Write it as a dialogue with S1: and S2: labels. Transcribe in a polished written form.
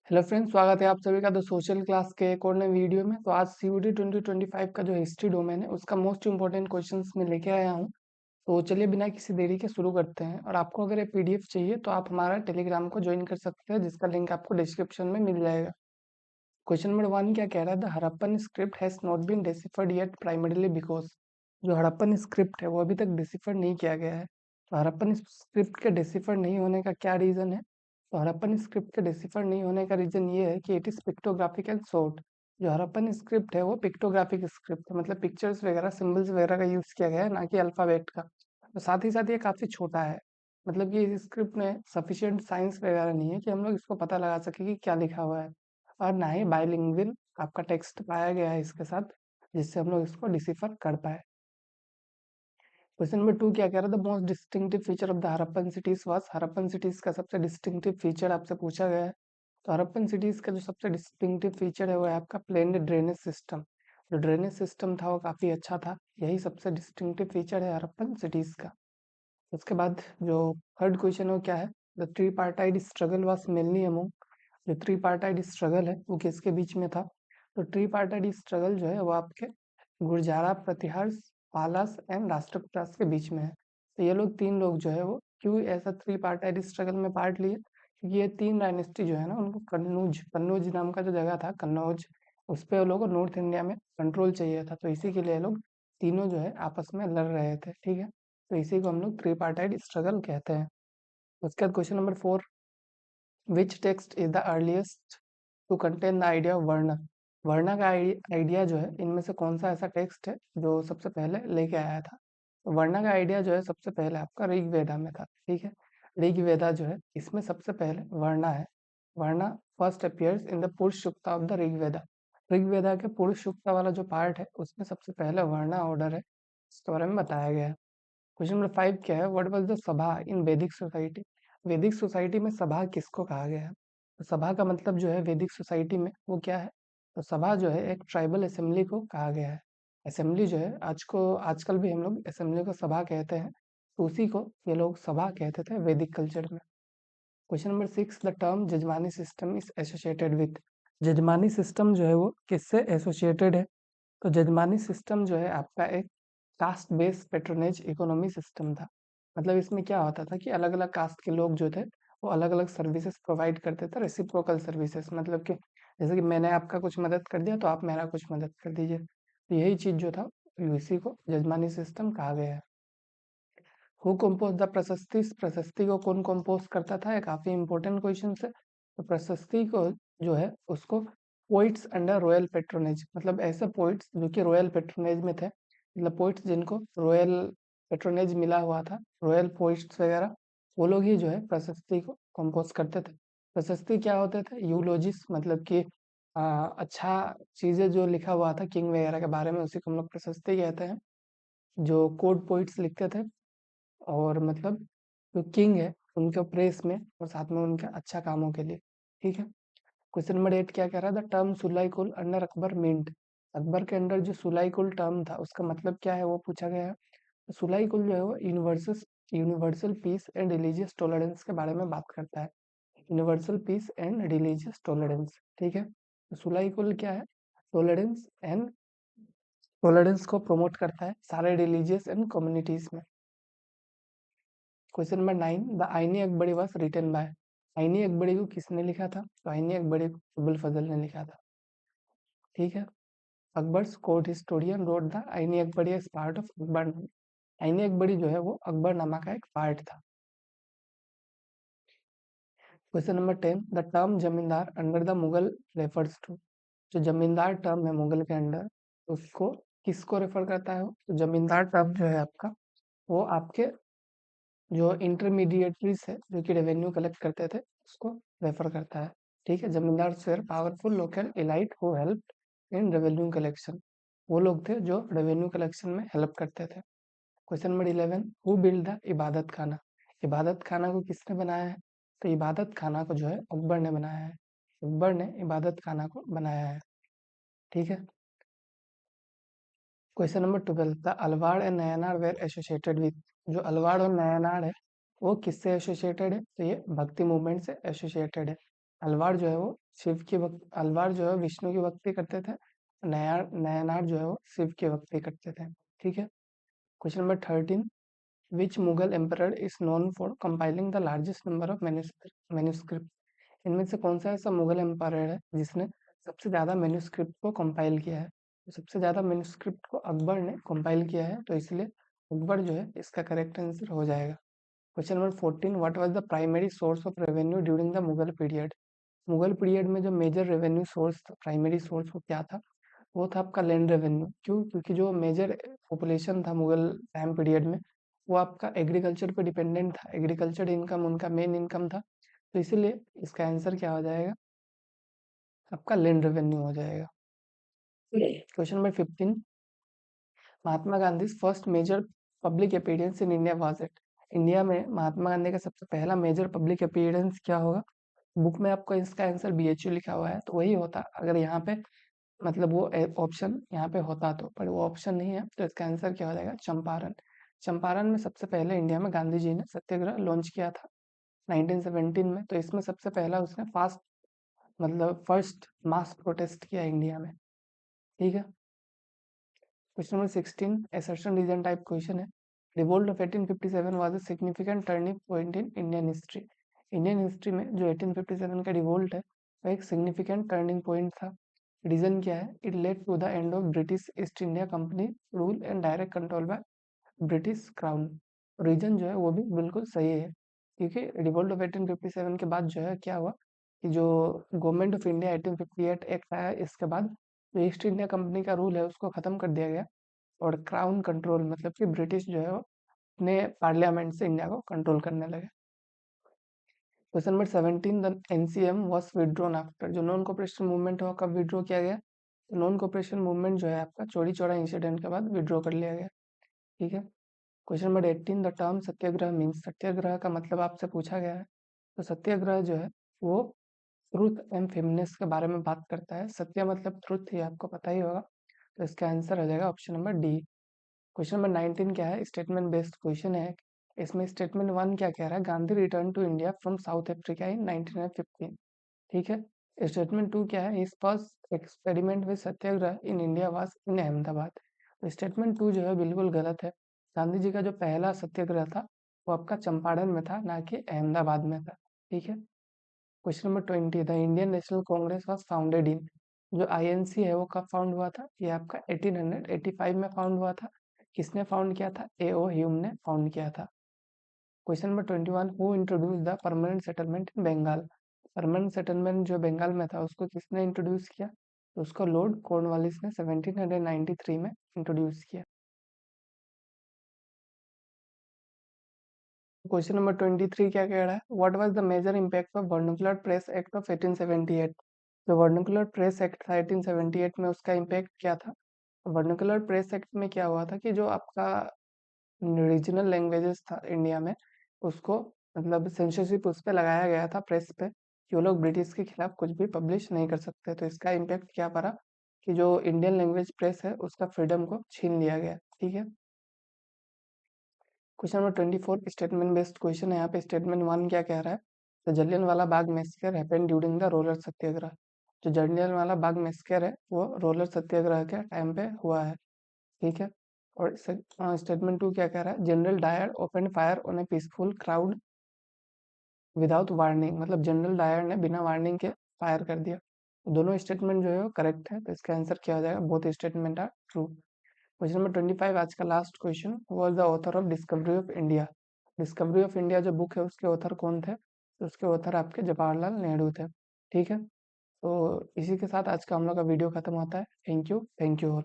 S1: Hello friends, स्वागत है आप सभी का द सोशल क्लास के एक और नए वीडियो में। तो आज सीयूटी 2025 का जो हिस्ट्री डोमेन है उसका मोस्ट इंपॉर्टेंट क्वेश्चंस मैं लेके आया हूँ। तो चलिए बिना किसी देरी के शुरू करते हैं। और आपको अगर ये पीडीएफ चाहिए तो आप हमारा टेलीग्राम को ज्वाइन कर सकते हैं, जिसका लिंक आपको डिस्क्रिप्शन में मिल जाएगा। क्वेश्चन नंबर 1 क्या कह रहा है? The Harappan script has not been deciphered yet primarily because. जो हड़प्पन स्क्रिप्ट है वो अभी तक डिसिफर नहीं किया गया है। तो हड़प्पन स्क्रिप्ट के डिसिफर नहीं होने का क्या रीजन है? तो हड़प्पन स्क्रिप्ट के डिसिफर नहीं होने का रीजन ये है कि it is pictographic and short. जो हड़प्पन स्क्रिप्ट है वो पिक्टोग्राफिक स्क्रिप्ट है, मतलब पिक्चर्स वगैरह सिंबल्स वगैरह का यूज किया गया है, ना कि अल्फाबेट का। तो साथ ही साथ ये काफी छोटा है, मतलब कि इस स्क्रिप्ट में सफिशिएंट साइंस वगैरह नहीं है कि हम लोग इसको पता लगा सके कि क्या लिखा हुआ है। और ना ही बाइलिंगुअल आपका टेक्स्ट पाया गया है इसके साथ, जिससे हम लोग इसको डिसिफर कर पाए। क्वेश्चन नंबर 2 क्या कह रहा था? The most distinctive feature of the Harappan cities was. Harappan cities का सबसे डिस्टिंक्टिव फीचर आपसे पूछा गया है। तो हड़प्पन सिटीज का जो सबसे डिस्टिंक्टिव फीचर है वो है आपका प्लेन ड्रेनेज सिस्टम। जो ड्रेनेज सिस्टम था वो काफी अच्छा था, यही सबसे डिस्टिंक्टिव फीचर है हड़प्पन सिटीज का। उसके बाद जो थर्ड क्वेश्चन है वो क्या है? The tripartite struggle was mainly among. जो ट्री पार्टाइड स्ट्रगल है वो किसके बीच में था? तो ट्री पार्टाइड स्ट्रगल जो है वो आपके गुर्जारा, प्रतिहार, पालास एंड राष्ट्रकूटास के बीच में है। तो ये लोग तीन लोग जो है वो क्यों ऐसा थ्री पार्टाइड स्ट्रगल में पार्ट लिए? क्योंकि ये तीन डायनेस्टी जो है ना, उनको कन्नौज कन्नौज नाम का जो जगह था कन्नौज, उस पे वो लोगों को नॉर्थ इंडिया में कंट्रोल चाहिए था। तो इसी के लिए ये लोग तीनों जो है आपस में लड़ रहे थे, ठीक है। तो इसी को हम लोग थ्री पार्टाइड स्ट्रगल कहते हैं। उसके बाद question number 4, which text is the earliest to contain the idea of varna. वर्ण का आइडिया जो है, इनमें से कौन सा ऐसा टेक्स्ट है जो सबसे पहले लेके आया था? तो वर्ण का आइडिया जो है सबसे पहले आपका ऋग्वेदा में था, ठीक है। ऋग्वेदा जो है इसमें सबसे पहले वर्ण है। वर्ण फर्स्ट अपीयर्स इन द पुरुष सूक्ता ऑफ द ऋग्वेदा। ऋग्वेदा के पुरुष सूक्ता वाला जो पार्ट है उसमें सबसे पहले वर्ण ऑर्डर है, इसके बारे में बताया गया है। क्वेश्चन नंबर 5 क्या है? व्हाट वाज द सभा इन वैदिक सोसाइटी। वैदिक सोसाइटी में सभा किसको कहा गया है? तो सभा का मतलब जो है वैदिक सोसाइटी में वो क्या है? तो सभा जो है एक ट्राइबल असेंबली को कहा गया है। असेंबली जो है आजकल भी हम लोग असेंबली को सभा कहते हैं, तो उसी को ये लोग सभा कहते थे वैदिक कल्चर में। Question number 6, the term jajmani system is associated with. Jajmani system जो है वो किससे एसोसिएटेड है? तो जजमानी सिस्टम जो है आपका एक caste based patronage economy system था। मतलब इसमें क्या होता था कि अलग अलग कास्ट के लोग जो थे वो अलग अलग सर्विसेज प्रोवाइड करते थे, रेसिप्रोकल सर्विसेज, मतलब कि जैसे कि मैंने आपका कुछ मदद कर दिया तो आप मेरा कुछ मदद कर दीजिए। तो यही चीज जो था, इसी को जजमानी सिस्टम कहा गया है। हु कंपोज द प्रशस्ति। प्रशस्ति को कौन कंपोज करता था? ये काफी इंपॉर्टेंट क्वेश्चन है। तो प्रशस्ति को जो है उसको पोइट्स अंडर रॉयल पेट्रोनेज, मतलब ऐसे पोइट्स जो कि रॉयल पेट्रोनेज में थे, मतलब पोइट्स जिनको रॉयल पेट्रोनेज मिला हुआ था, रॉयल पोइट्स वगैरह, वो लोग ही जो है प्रशस्ति को कंपोज करते थे। प्रशस्ति क्या होते थे? यूलोजिस, मतलब कि अच्छा चीजें जो लिखा हुआ था किंग वगैरह के बारे में, उसी को हम लोग प्रशस्ति कहते हैं। जो कोड पोइट्स लिखते थे, और मतलब जो किंग है उनके प्रेस में और साथ में उनके अच्छा कामों के लिए, ठीक है। क्वेश्चन नंबर 8 क्या कह रहा था? टर्म सुलाई कुल अंडर अकबर मीन्ड। अकबर के अंडर जो सुलाई कुल टर्म था उसका मतलब क्या है वो पूछा गया है। तो सुलाई कुल जो है वो universal universal peace and religious tolerance के बारे में बात करता है। Universal peace and religious tolerance, ठीक है। तो सुलाई कुल क्या है? टॉलरेंस को प्रमोट करता है सारे रिलीजियस एंड कम्युनिटीज में। Question number 9, the Ain-i Akbari was written by. आईनी अकबरी को किसने लिखा था? तो आईनी अकबरी को अबुल फजल ने लिखा था, ठीक है। Akbar's court historian wrote the Ain-i Akbari as part of Akbar. Ain-i Akbari जो है वो अकबरनामा का एक पार्ट था। Question number 10, the term zamindar under the Mughal refers to. जो जमींदार टर्म है मुगल के अंडर, उसको किसको रेफर करता है? तो जमींदार टर्म जो है आपका, वो आपके जो इंटरमीडिएटरीज है जो कि रेवेन्यू कलेक्ट करते थे उसको रेफर करता है, ठीक है। Zamindar were powerful local elite who help in revenue collection. वो लोग थे जो रेवेन्यू कलेक्शन में हेल्प करते थे। Question number 11, who build the इबादत खाना। इबादत खाना को किसने बनाया है? तो इबादत खाना को जो है अकबर ने बनाया है। अकबर ने इबादत खाना को बनाया है, ठीक है। Question number 12, the Alvar and Nayanar were associated with. जो अलवार और नयनार है वो किससे एसोसिएटेड है? तो ये भक्ति मूवमेंट से एसोसिएटेड है। अलवार जो है वो शिव की भक्त अलवार जो है विष्णु की भक्ति करते थे, नयनार जो है वो शिव की भक्ति करते थे। ठीक है। Question number 13, which Mughal emperor is known for compiling the largest number of manuscript? इनमें से कौन सा ऐसा मुगल एम्पायर है जिसने सबसे ज़्यादा मैन्युस्क्रिप्ट को कंपाइल किया है? तो सबसे ज़्यादा मैन्युस्क्रिप्ट को अकबर ने कंपाइल किया है, तो इसलिए अकबर जो है इसका करेक्ट आंसर हो जाएगा। Question number 14, what was the primary source of revenue during the Mughal period? Mughal period में जो मेजर रेवेन्यू सोर्स था, प्राइमरी सोर्स वो क्या था? वो था आपका लैंड रेवेन्यू। क्यों? क्योंकि जो मेजर पॉपुलेशन था मुगल टाइम पीरियड में, वो आपका एग्रीकल्चर पे डिपेंडेंट था। एग्रीकल्चर इनकम उनका मेन इनकम था, तो इसीलिए इसका आंसर क्या हो जाएगा? आपका लैंड रेवेन्यू हो जाएगा। Question number 15, Mahatma Gandhi first major public appearance in India was at? India में महात्मा गांधी का सबसे पहला मेजर पब्लिक अपीयरेंस क्या होगा? बुक में आपको इसका आंसर बीएचयू लिखा हुआ है, तो वही होता अगर यहाँ पे मतलब वो ऑप्शन यहाँ पे होता, तो पर वो ऑप्शन नहीं है, तो इसका आंसर क्या हो जाएगा? चंपारण। चंपारण में सबसे पहले इंडिया में गांधी जी ने सत्याग्रह लॉन्च किया था 1917 में, तो इसमें सबसे पहला उसने फर्स्ट मास प्रोटेस्ट किया इंडिया में। ठीक है। Question number 16, assertion reason type question है। Revolt of 1857 was a significant turning point in Indian history. Indian history में जो 1857 का रिवोल्ट है वो एक सिग्निफिकेंट टर्निंग पॉइंट था। रीजन क्या है? It led to the end of British East India Company rule and direct control by British crown. Reason जो है वो भी बिल्कुल सही है, क्योंकि रिवोल्ट ऑफ 1857 के बाद जो है क्या हुआ कि जो गवर्नमेंट ऑफ इंडिया 1858 एक्ट आया, इसके बाद जो ईस्ट इंडिया कंपनी का रूल है उसको खत्म कर दिया गया और क्राउन कंट्रोल मतलब कि ब्रिटिश जो है वो अपने पार्लियामेंट से इंडिया को कंट्रोल करने लगे। Question number 17, the NCM was withdrawn after? जो नॉन कोऑपरेशन मूवमेंट हुआ कब विड्रॉ किया गया? तो नॉन कोऑपरेशन मूवमेंट जो है आपका चौरी चौरा इंसिडेंट के बाद विड्रॉ कर लिया गया। ठीक है। Question number 18, the term satyagraha means? Satyagraha का मतलब आपसे पूछा गया है। तो सत्याग्रह जो है वो ट्रुथ एंड फेमनेस के बारे में बात करता है। सत्य मतलब ट्रुथ, ये आपको पता ही होगा, तो इसका आंसर हो जाएगा option number D. Question number 19 क्या है? स्टेटमेंट बेस्ड क्वेश्चन है। इसमें स्टेटमेंट 1 क्या कह रहा है? Gandhi return to India from South Africa in 1915। ठीक है। स्टेटमेंट 2 क्या है? His first experiment with satyagraha in India was in Ahmedabad. तो स्टेटमेंट 2 जो है बिल्कुल गलत है। गांधी जी का जो पहला सत्याग्रह था वो आपका चंपारण में था, ना कि अहमदाबाद में था। ठीक है। Question number 20, the Indian national Congress was founded in? जो आईएनसी है वो कब फाउंड हुआ था? ये आपका 1885 में फाउंड हुआ था। किसने फाउंड किया था? एओ ह्यूम ने फाउंड किया था। Question number 21, who introduce the permanent settlement in Bengal? Permanent settlement जो बंगाल में था उसको किसने इंट्रोड्यूस किया? तो उसको लॉर्ड कॉर्नवालिस ने 1793 में इंट्रोड्यूस किया। क्वेश्चन नंबर 23 क्या कह रहा है? What was the major impact of vernacular press act of 1878? जो वर्नाकुलर प्रेस एक्ट था 1878 में, उसका इम्पैक्ट क्या था? वर्नाकुलर प्रेस एक्ट में क्या हुआ था कि जो आपका रीजनल लैंग्वेजेस था इंडिया में, उसको मतलब सेंसरशिप उस पे लगाया गया था प्रेस पे, कि वो लोग ब्रिटिश के खिलाफ कुछ भी पब्लिश नहीं कर सकते। तो इसका इम्पैक्ट क्या पड़ा कि जो इंडियन लैंग्वेज प्रेस है उसका फ्रीडम को छीन लिया गया। ठीक है। Question number 24, statement based question है। यहाँ पे स्टेटमेंट 1 क्या कह रहा है? तो Jallianwala Bagh massacre happened during the Rowlatt Satyagraha. जो जलियांवाला बाग मैसेकर है वो रोलर सत्याग्रह के टाइम पे हुआ है। ठीक है। और स्टेटमेंट 2 क्या कह रहा है? General Dyer open fire on a peaceful crowd without warning, मतलब जनरल डायर ने बिना वार्निंग के फायर कर दिया। दोनों स्टेटमेंट जो है वो करेक्ट है, तो इसका आंसर क्या हो जाएगा? Both statement are true. Question number 25, आज का last question, was the author of Discovery of India? Discovery of India जो बुक है उसके ऑथर कौन थे? तो उसके ऑथर आपके जवाहरलाल नेहरू थे। ठीक है। तो इसी के साथ आज का हम लोग का वीडियो खत्म होता है। Thank you all.